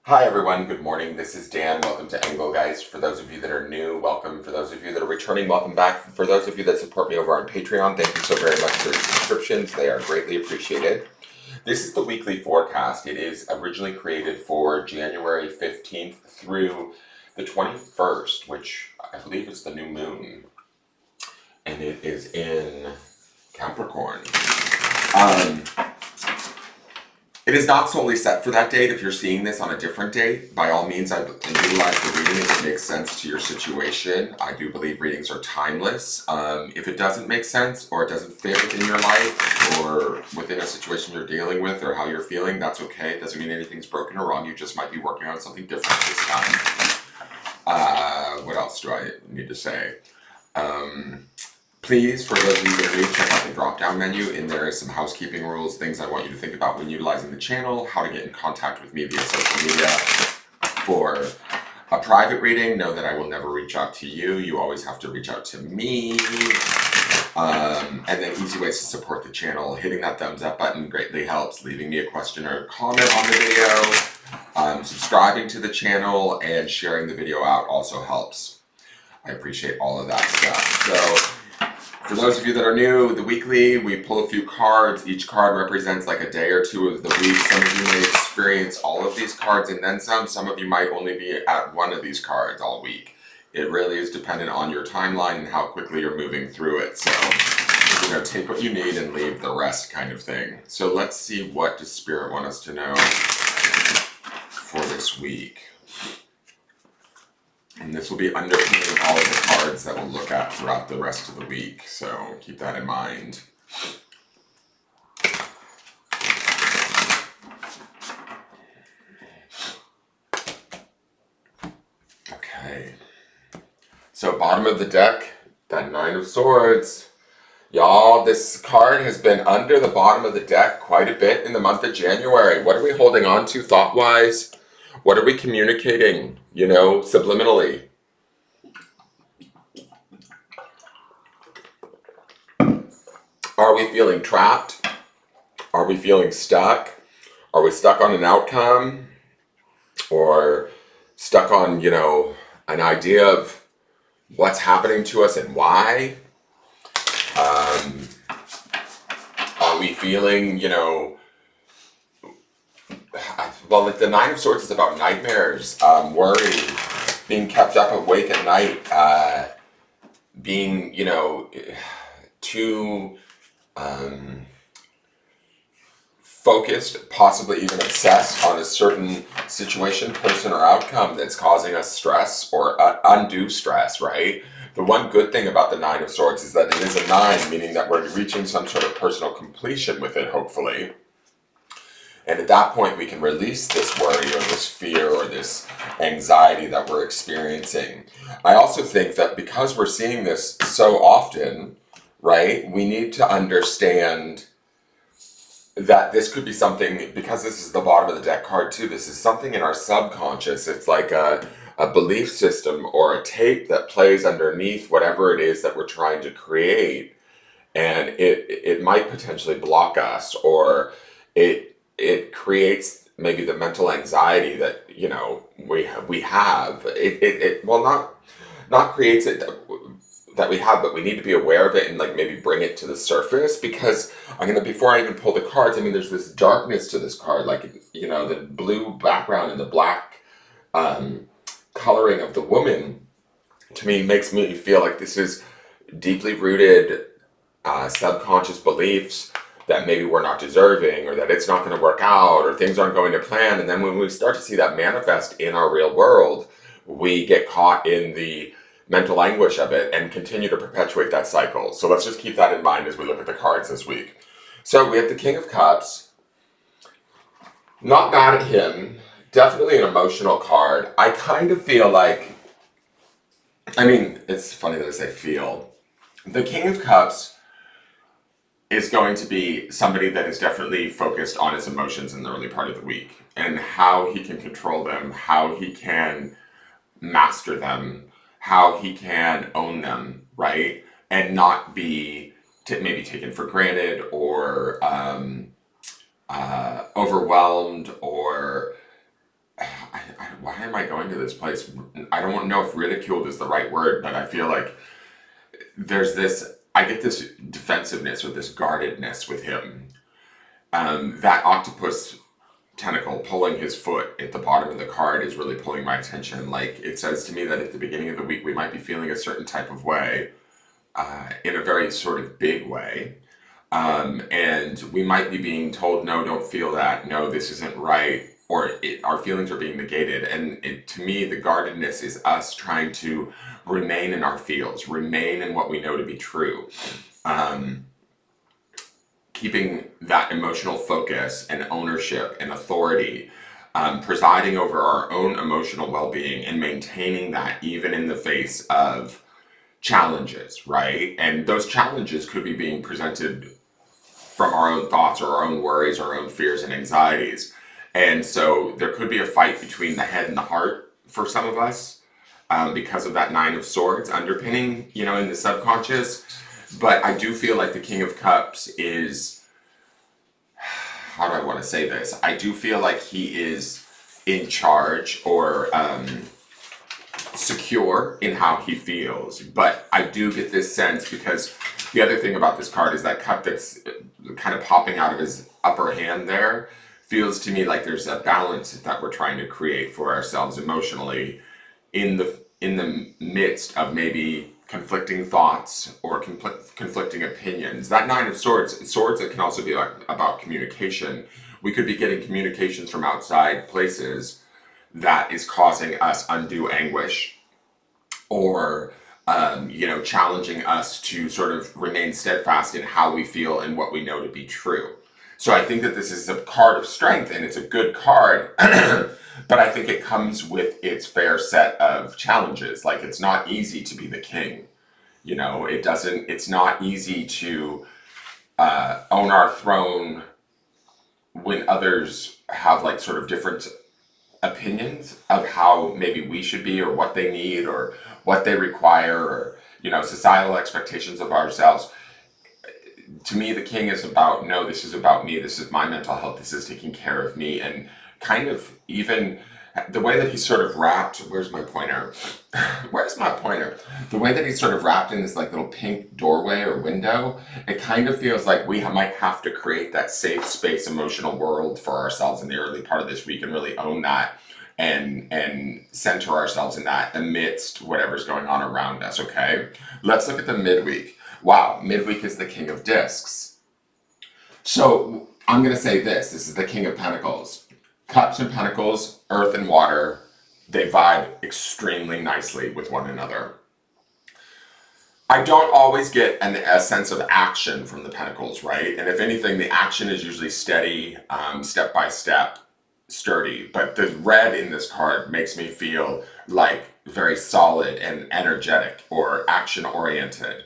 Hi everyone, good morning. This is Dan. Welcome to Engelgeist. For those of you that are new, welcome. For those of you that are returning, welcome back. For those of you that support me over on Patreon, thank you so very much for your subscriptions. They are greatly appreciated. This is the weekly forecast. It is originally created for January 15th through the 21st, which I believe is the new moon. And it is in Capricorn. It is not solely set for that date. If you're seeing this on a different date, by all means, I utilize the reading if it makes sense to your situation. I do believe readings are timeless. If it doesn't make sense or it doesn't fit within your life or within a situation you're dealing with or how you're feeling, that's okay. It doesn't mean anything's broken or wrong. You just might be working on something different this time. What else do I need to say? Please, for those of you that are new, check out the drop-down menu. In there is some housekeeping rules, things I want you to think about when utilizing the channel, how to get in contact with me via social media. For a private reading, know that I will never reach out to you. You always have to reach out to me. And then easy ways to support the channel. Hitting that thumbs up button greatly helps. Leaving me a question or a comment on the video. Subscribing to the channel and sharing the video out also helps. I appreciate all of that stuff. So, for those of you that are new, the weekly, we pull a few cards. Each card represents like a day or two of the week. Some of you may experience all of these cards and then some. Some of you might only be at one of these cards all week. It really is dependent on your timeline and how quickly you're moving through it. So, take what you need and leave the rest kind of thing. So let's see, what does Spirit want us to know for this week? And this will be underpinning all of the cards that we'll look at throughout the rest of the week. So keep that in mind. Okay. So bottom of the deck, that Nine of Swords. Y'all, this card has been under the bottom of the deck quite a bit in the month of January. What are we holding on to thought-wise? What are we communicating, subliminally? Are we feeling trapped? Are we feeling stuck? Are we stuck on an outcome? Or stuck on, an idea of what's happening to us and why? Are we feeling, well, like the Nine of Swords is about nightmares, worry, being kept up awake at night, being, too focused, possibly even obsessed on a certain situation, person, or outcome that's causing us stress or undue stress, right? The one good thing about the Nine of Swords is that it is a 9, meaning that we're reaching some sort of personal completion with it, hopefully. And at that point, we can release this worry or this fear or this anxiety that we're experiencing. I also think that because we're seeing this so often, right, we need to understand that this could be something, because this is the bottom of the deck card too, this is something in our subconscious. It's like a belief system or a tape that plays underneath whatever it is that we're trying to create. And it might potentially block us, or it creates maybe the mental anxiety that, we have. Not creates it that we have, but we need to be aware of it and like maybe bring it to the surface, because before I even pull the cards, there's this darkness to this card, like, the blue background and the black coloring of the woman, to me, makes me feel like this is deeply rooted subconscious beliefs that maybe we're not deserving, or that it's not going to work out, or things aren't going to plan. And then when we start to see that manifest in our real world, we get caught in the mental anguish of it and continue to perpetuate that cycle. So let's just keep that in mind as we look at the cards this week. So we have the King of Cups. Not mad at him. Definitely an emotional card. I kind of feel like, it's funny that I say feel. The King of Cups is going to be somebody that is definitely focused on his emotions in the early part of the week and how he can control them, how he can master them, how he can own them, right? And not be maybe taken for granted or overwhelmed, or why am I going to this place? I don't know if ridiculed is the right word, but I feel like there's this, I get this defensiveness or this guardedness with him. That octopus tentacle pulling his foot at the bottom of the card is really pulling my attention. Like, it says to me that at the beginning of the week we might be feeling a certain type of way, in a very sort of big way. And we might be being told, no, don't feel that. No, this isn't right. Or our feelings are being negated. And to me, the guardedness is us trying to remain in our feels, remain in what we know to be true. Keeping that emotional focus and ownership and authority, presiding over our own emotional well-being and maintaining that even in the face of challenges, right? And those challenges could be being presented from our own thoughts or our own worries, our own fears and anxieties. And so there could be a fight between the head and the heart for some of us, because of that Nine of Swords underpinning, in the subconscious. But I do feel like the King of Cups is, how do I want to say this? I do feel like he is in charge or secure in how he feels. But I do get this sense, because the other thing about this card is that cup that's kind of popping out of his upper hand there feels to me like there's a balance that we're trying to create for ourselves emotionally in the midst of maybe conflicting thoughts or conflicting opinions. That Nine of Swords, it can also be like about communication. We could be getting communications from outside places that is causing us undue anguish, or challenging us to sort of remain steadfast in how we feel and what we know to be true. So I think that this is a card of strength, and it's a good card, but I think it comes with its fair set of challenges. Like, it's not easy to be the king. It's not easy to own our throne when others have like sort of different opinions of how maybe we should be, or what they need, or what they require, or societal expectations of ourselves. To me, the king is about, no, this is about me, this is my mental health, this is taking care of me. And kind of even the way that he's sort of wrapped, where's my pointer? The way that he's sort of wrapped in this like little pink doorway or window, it kind of feels like we might have to create that safe space, emotional world for ourselves in the early part of this week, and really own that and center ourselves in that amidst whatever's going on around us. Okay, let's look at the midweek. Wow, midweek is the King of Discs. So I'm going to say this is the King of Pentacles. Cups and Pentacles, earth and water, they vibe extremely nicely with one another. I don't always get a sense of action from the Pentacles, right? And if anything, the action is usually steady, step by step, sturdy. But the red in this card makes me feel like very solid and energetic or action-oriented.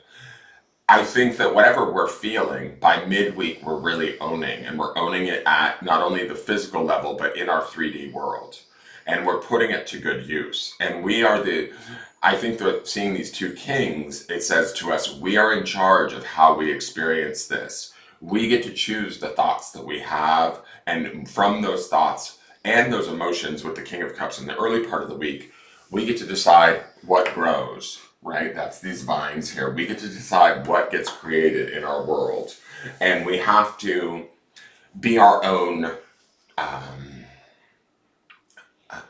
I think that whatever we're feeling, by midweek, we're really owning, and we're owning it at not only the physical level, but in our 3D world. And we're putting it to good use. And I think that seeing these two kings, it says to us, we are in charge of how we experience this. We get to choose the thoughts that we have, and from those thoughts and those emotions with the King of Cups in the early part of the week, we get to decide what grows. Right? That's these vines here. We get to decide what gets created in our world. And we have to be our own, I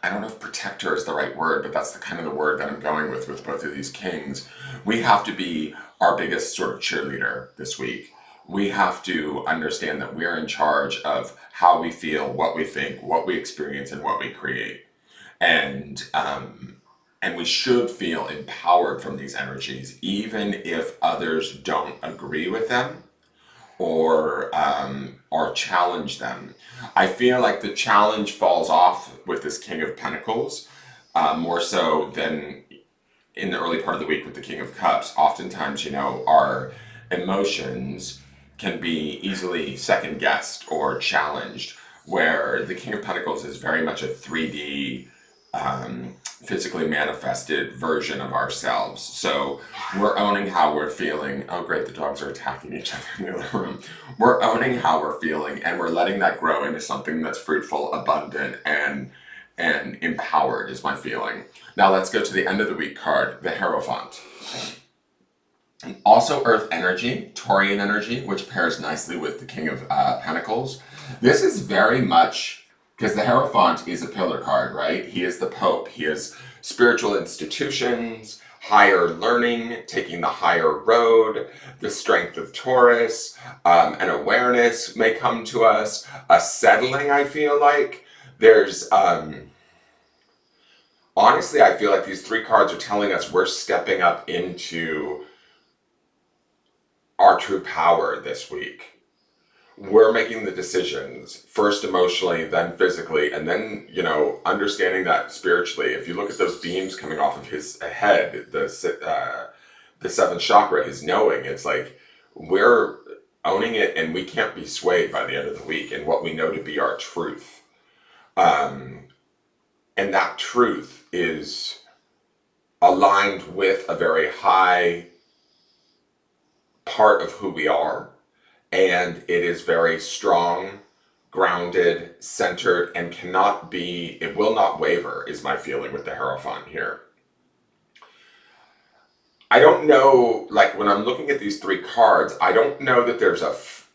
don't know if protector is the right word, but that's the kind of the word that I'm going with both of these kings. We have to be our biggest sort of cheerleader this week. We have to understand that we're in charge of how we feel, what we think, what we experience, and what we create. And we should feel empowered from these energies, even if others don't agree with them or challenge them. I feel like the challenge falls off with this King of Pentacles, more so than in the early part of the week with the King of Cups. Oftentimes, our emotions can be easily second guessed or challenged, where the King of Pentacles is very much a 3D, physically manifested version of ourselves. So we're owning how we're feeling. Oh great, the dogs are attacking each other in the other room. We're owning how we're feeling, and we're letting that grow into something that's fruitful, abundant, and and empowered is my feeling. Now let's go to the end of the week card, the Hierophant. Also Earth energy, Taurian energy, which pairs nicely with the King of Pentacles. This is very much, because the Hierophant is a pillar card, right? He is the Pope. He is spiritual institutions, higher learning, taking the higher road, the strength of Taurus, an awareness may come to us, a settling, I feel like. There's, honestly, I feel like these three cards are telling us we're stepping up into our true power this week. We're making the decisions, first emotionally, then physically, and then, understanding that spiritually. If you look at those beams coming off of his head, the seventh chakra, his knowing, it's like we're owning it, and we can't be swayed by the end of the week in what we know to be our truth. And that truth is aligned with a very high part of who we are. And it is very strong, grounded, centered, and it will not waver, is my feeling with the Hierophant here. I don't know, like when I'm looking at these three cards, I don't know that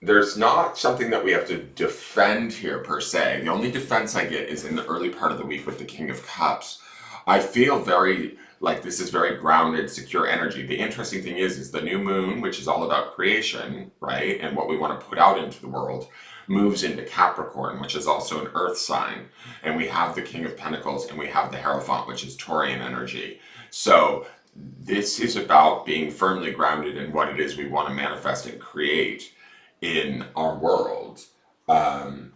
there's not something that we have to defend here per se. The only defense I get is in the early part of the week with the King of Cups. I feel very like this is very grounded, secure energy. The interesting thing is the new moon, which is all about creation, right? And what we want to put out into the world, moves into Capricorn, which is also an earth sign. And we have the King of Pentacles and we have the Hierophant, which is Taurian energy. So this is about being firmly grounded in what it is we want to manifest and create in our world. And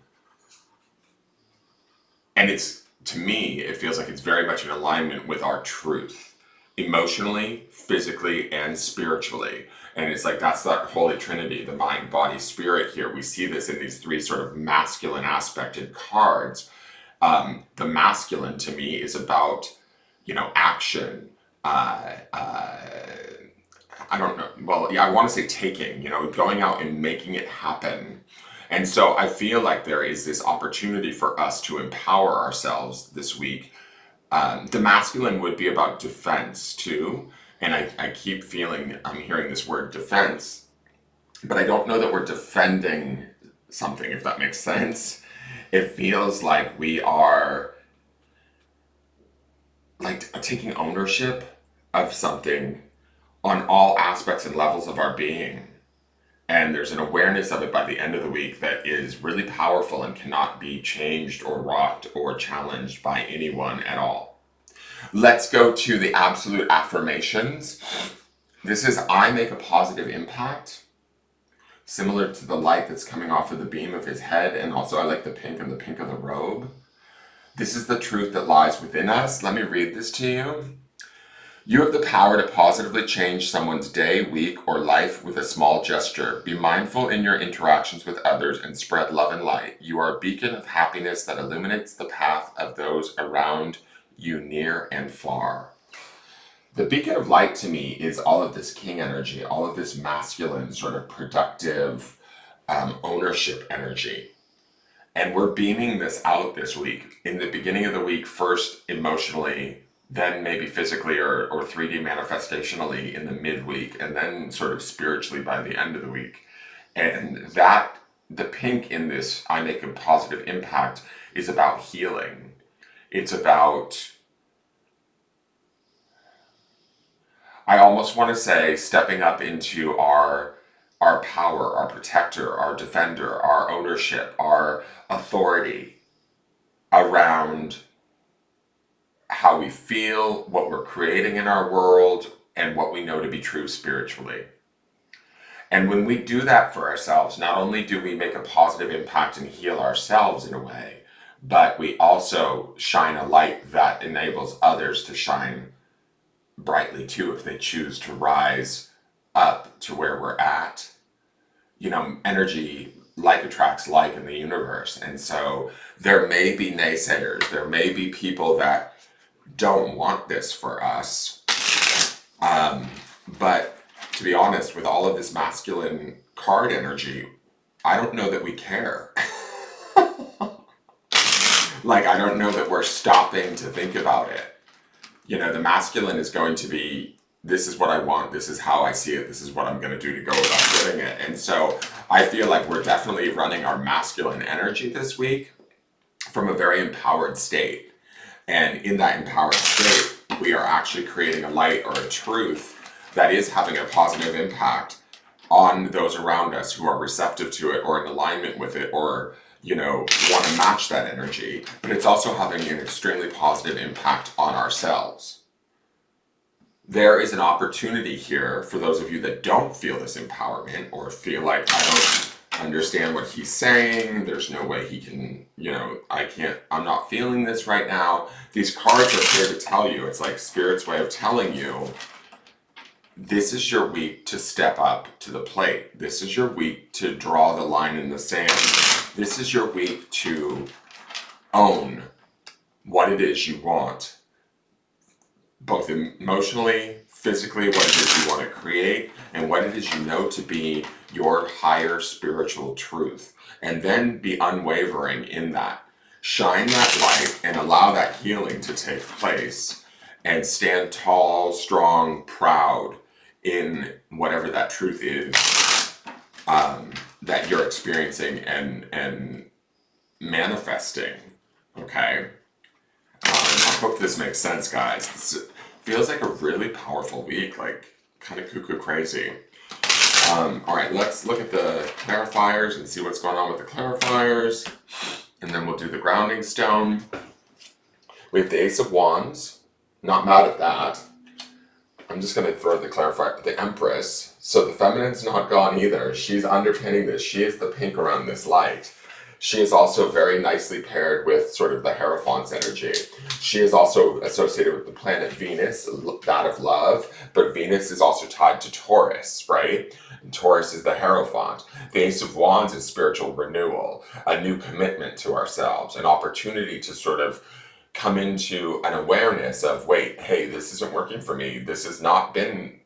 to me, it feels like it's very much in alignment with our truth, emotionally, physically, and spiritually. And it's like that's that holy trinity, the mind, body, spirit here. We see this in these three sort of masculine aspected cards. The masculine to me is about, action. I don't know. Well, yeah, I want to say taking, going out and making it happen. And so I feel like there is this opportunity for us to empower ourselves this week. The masculine would be about defense too. And I keep I'm hearing this word defense, but I don't know that we're defending something, if that makes sense. It feels like we are like taking ownership of something on all aspects and levels of our being. And there's an awareness of it by the end of the week that is really powerful and cannot be changed or rocked or challenged by anyone at all. Let's go to the absolute affirmations. This is I make a positive impact, similar to the light that's coming off of the beam of his head. And also I like the pink and the pink of the robe. This is the truth that lies within us. Let me read this to you. You have the power to positively change someone's day, week, or life with a small gesture. Be mindful in your interactions with others and spread love and light. You are a beacon of happiness that illuminates the path of those around you near and far. The beacon of light to me is all of this king energy, all of this masculine sort of productive ownership energy. And we're beaming this out this week. In the beginning of the week, first emotionally, then maybe physically or 3D manifestationally in the midweek, and then sort of spiritually by the end of the week. And that, the pink in this, I make a positive impact, is about healing. It's about, I almost want to say, stepping up into our power, our protector, our defender, our ownership, our authority around how we feel, what we're creating in our world, and what we know to be true spiritually. And when we do that for ourselves, not only do we make a positive impact and heal ourselves in a way, but we also shine a light that enables others to shine brightly too if they choose to rise up to where we're at. Energy like attracts like in the universe. And so there may be naysayers, there may be people that don't want this for us. But to be honest, with all of this masculine card energy, I don't know that we care. Like, I don't know that we're stopping to think about it. The masculine is going to be, this is what I want, this is how I see it, this is what I'm going to do to go about getting it. And so I feel like we're definitely running our masculine energy this week from a very empowered state. And in that empowered state, we are actually creating a light or a truth that is having a positive impact on those around us who are receptive to it or in alignment with it, or want to match that energy, but it's also having an extremely positive impact on ourselves. There is an opportunity here for those of you that don't feel this empowerment or feel like, I don't understand what he's saying, there's no way he can, I'm not feeling this right now. These cards are here to tell you, it's like Spirit's way of telling you, this is your week to step up to the plate. This is your week to draw the line in the sand. This is your week to own what it is you want, both emotionally, physically, what it is you want to create, and what it is you know to be your higher spiritual truth. And then be unwavering in that. Shine that light and allow that healing to take place, and stand tall, strong, proud in whatever that truth is that you're experiencing and manifesting. Okay? I hope this makes sense, guys. This feels like a really powerful week, like kind of cuckoo crazy. All right, let's look at the clarifiers and see what's going on with the clarifiers. And then we'll do the grounding stone. We have the Ace of Wands. Not mad at that. I'm just going to throw the clarifier, the Empress. So the feminine's not gone either. She's underpinning this. She is the pink around this light. She is also very nicely paired with sort of the Hierophant's energy. She is also associated with the planet Venus, that of love, but Venus is also tied to Taurus, right? And Taurus is the Hierophant. The Ace of Wands is spiritual renewal, a new commitment to ourselves, an opportunity to sort of come into an awareness of, wait, hey, this isn't working for me. This has not been,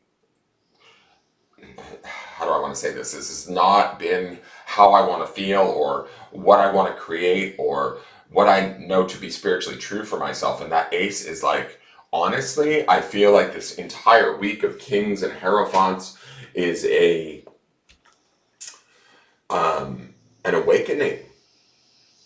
how do I want to say this? This has not been how I want to feel, or what I want to create, or what I know to be spiritually true for myself. And that ace is like, honestly, I feel like this entire week of Kings and Hierophants is an awakening.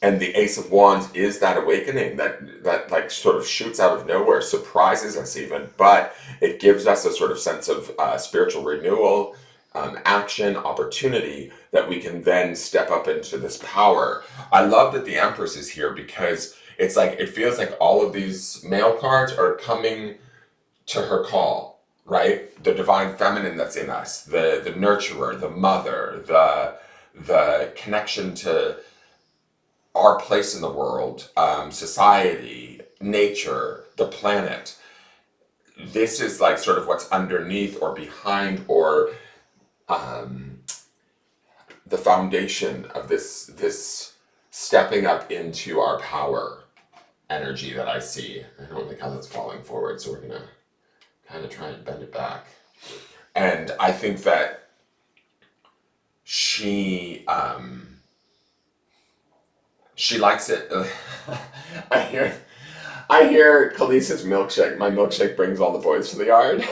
And the Ace of Wands is that awakening that like sort of shoots out of nowhere, surprises us even, but it gives us a sort of sense of spiritual renewal, action, opportunity that we can then step up into this power. I love that the Empress is here because it's like, it feels like all of these male cards are coming to her call, right? The divine feminine that's in us, the nurturer, the mother, the connection to our place in the world, society, nature, the planet. This is like sort of what's underneath or behind or the foundation of this stepping up into our power energy that I see. I don't like how that's falling forward, so we're gonna kind of try and bend it back. And I think that she likes it. I hear Khaleesi's milkshake. My milkshake brings all the boys to the yard.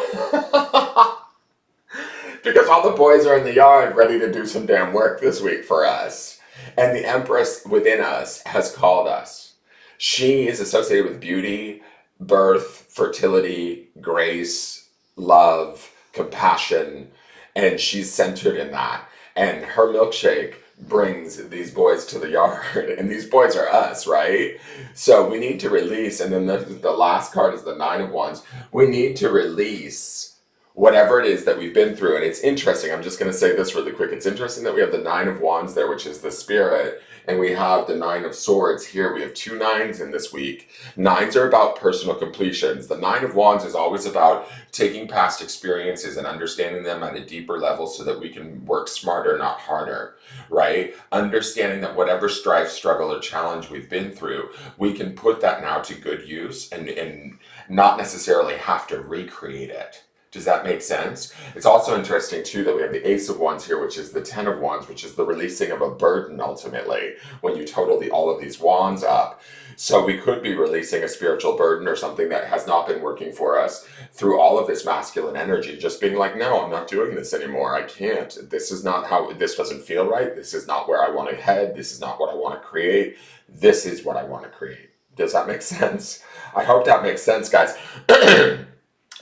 Because all the boys are in the yard ready to do some damn work this week for us. And the Empress within us has called us. She is associated with beauty, birth, fertility, grace, love, compassion, and she's centered in that. And her milkshake brings these boys to the yard, and these boys are us, right? So we need to release, and then the last card is the Nine of Wands. We need to release whatever it is that we've been through. And it's interesting, I'm just going to say this really quick. It's interesting that we have the Nine of Wands there, which is the spirit, and we have the Nine of Swords here. We have two nines in this week. Nines are about personal completions. The Nine of Wands is always about taking past experiences and understanding them at a deeper level so that we can work smarter, not harder, right? Understanding that whatever strife, struggle, or challenge we've been through, we can put that now to good use and not necessarily have to recreate it. Does that make sense? It's also interesting too that we have the Ace of Wands here, which is the Ten of Wands, which is the releasing of a burden ultimately when you total all of these wands up. So we could be releasing a spiritual burden or something that has not been working for us through all of this masculine energy, just being like, no, I'm not doing this anymore. I can't. This is not how, this doesn't feel right. This is not where I want to head. This is not what I want to create. This is what I want to create. Does that make sense? I hope that makes sense, guys.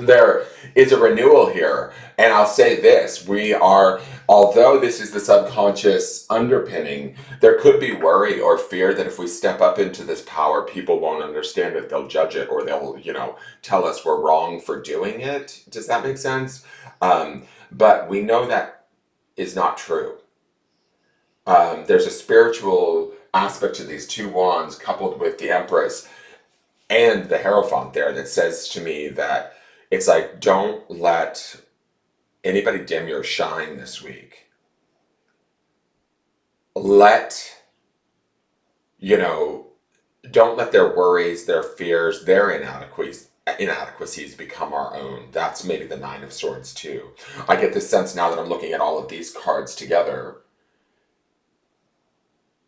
There is a renewal here, and I'll say this, although this is the subconscious underpinning, there could be worry or fear that if we step up into this power, people won't understand it, they'll judge it, or they'll, tell us we're wrong for doing it. Does that make sense? But we know that is not true. There's a spiritual aspect to these two wands coupled with the Empress and the Hierophant there that says to me that it's like, don't let anybody dim your shine this week. Don't let their worries, their fears, their inadequacies become our own. That's maybe the Nine of Swords too. I get this sense now that I'm looking at all of these cards together,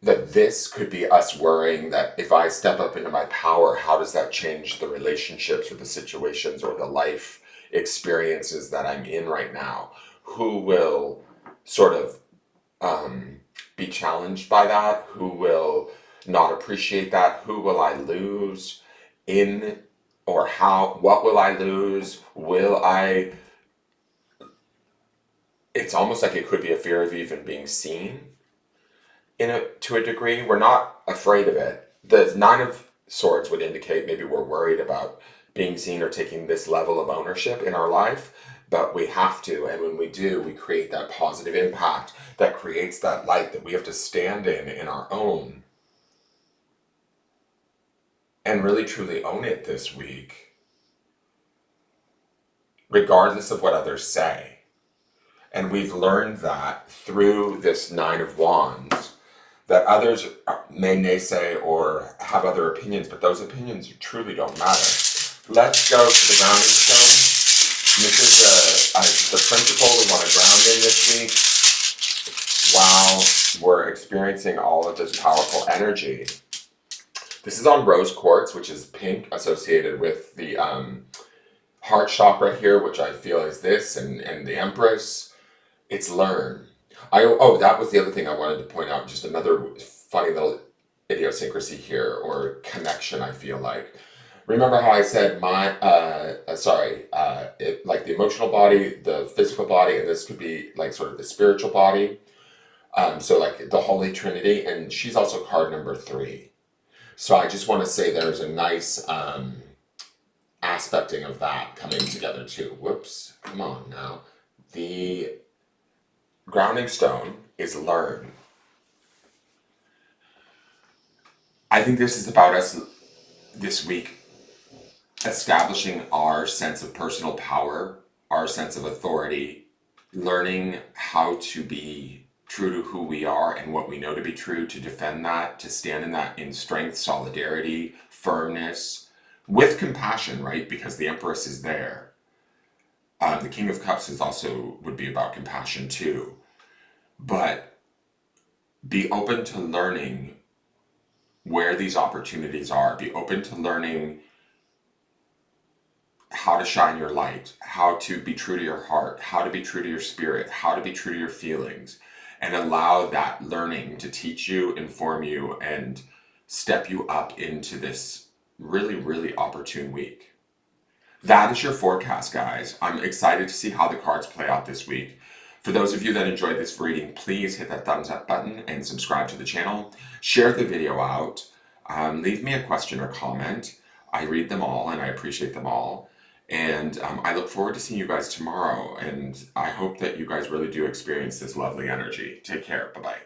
that this could be us worrying that if I step up into my power, how does that change the relationships or the situations or the life experiences that I'm in right now? Who will sort of be challenged by that? Who will not appreciate that? Who will I lose in, or how? What will I lose? It's almost like it could be a fear of even being seen. To a degree, we're not afraid of it. The Nine of Swords would indicate maybe we're worried about being seen or taking this level of ownership in our life, but we have to, and when we do, we create that positive impact that creates that light that we have to stand in our own, and really truly own it this week, regardless of what others say. And we've learned that through this Nine of Wands, that others may naysay or have other opinions, but those opinions truly don't matter. Let's go to the grounding stone. This is the principle we want to ground in this week while we're experiencing all of this powerful energy. This is on rose quartz, which is pink, associated with the heart chakra here, which I feel is this, and the Empress. It's learn. That was the other thing I wanted to point out. Just another funny little idiosyncrasy here, or connection, I feel like. Remember how I said like the emotional body, the physical body, and this could be like sort of the spiritual body. So like the Holy Trinity, and she's also card number 3. So I just want to say there's a nice aspecting of that coming together too. Whoops, come on now. The grounding stone is learn. I think this is about us this week establishing our sense of personal power, our sense of authority, learning how to be true to who we are and what we know to be true, to defend that, to stand in that in strength, solidarity, firmness, with compassion, right? Because the Empress is there. The King of Cups would be about compassion too. But be open to learning where these opportunities are. Be open to learning how to shine your light, how to be true to your heart, how to be true to your spirit, how to be true to your feelings, and allow that learning to teach you, inform you, and step you up into this really, really opportune week. That is your forecast, guys. I'm excited to see how the cards play out this week. For those of you that enjoyed this reading, please hit that thumbs up button and subscribe to the channel. Share the video out. Leave me a question or comment. I read them all and I appreciate them all. And I look forward to seeing you guys tomorrow. And I hope that you guys really do experience this lovely energy. Take care. Bye-bye.